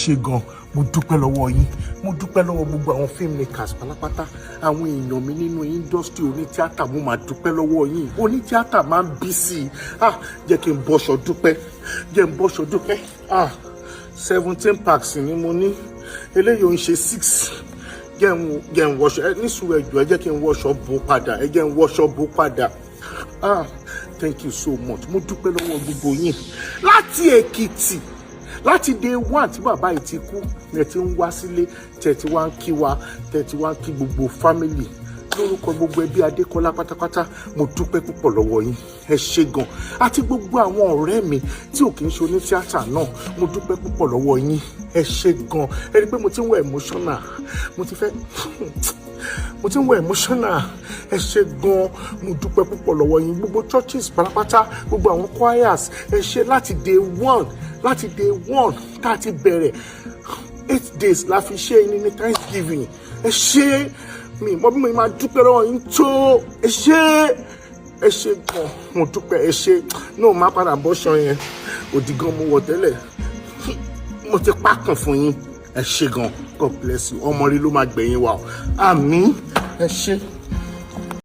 ṣé gan, mo dúpẹ́ lọ́wọ́ yín, mo dúpẹ́ lọ́wọ́ gbogbo àwọn filmmakers pátápátá, àwọn èèyàn mi nínú industry onítíátà, mo máa dúpẹ́ lọ́wọ́ yín. Onítíátà máa ń bí sí i. Jẹ́ kí n bọ́ṣọ dúpẹ́. 17 packs ni mo ní, eléyìí ò ń ṣe 6. Jẹ́ n wọṣọ, ní sùúrù ẹjọ́, ẹ jẹ́ kí n wọṣọ bò padà, thank you so much. Mo dúpẹ́ lọ́wọ́ gbogbo yín. Láti Èkìtì, láti day one tí bàbá yìí ti kú, ẹ ti ń wá sílé, tẹ́ ti wá ń kí wa, tẹ́ ti wá ń kí gbogbo family. Lórúkọ gbogbo ẹbí Adékọlá pátápátá, mo dúpẹ́ púpọ̀ lọ́wọ́ yín. Ẹ ṣé gan. Àti gbogbo àwọn ọ̀rẹ́ mi tí ò kì í ṣe onítíátà náà, mo dúpẹ́ púpọ̀ lọ́wọ́ yín. Ẹ ṣé gan. Ẹ rí pé mo ti ń wọ emotional, mo ti ń wọ emotional. Ẹ ṣé gan. Mo dúpẹ́ púpọ̀ lọ́wọ́ yín. Gbogbo churches pátápátá, gbogbo àwọn choirs, ẹ ṣé láti day one tá a ti bẹ̀rẹ̀. 8 days la fi ṣe ní Thanksgiving. Ẹ ṣé. Mi mọ bí mo máa dúpẹ́ lọ́wọ́ yín tó. Ẹ ṣé gan. Mo dúpẹ́, ẹ ṣé. No, máa padà bọ́ṣọ yẹn. Òdì gan mo wọ̀ tẹ́lẹ̀. Mo ti pákàn fún yín. Ẹ ṣé gan. God bless you. Ọmọ rí ló máa gbẹ̀yìn wa. Àmín. Ẹ ṣé.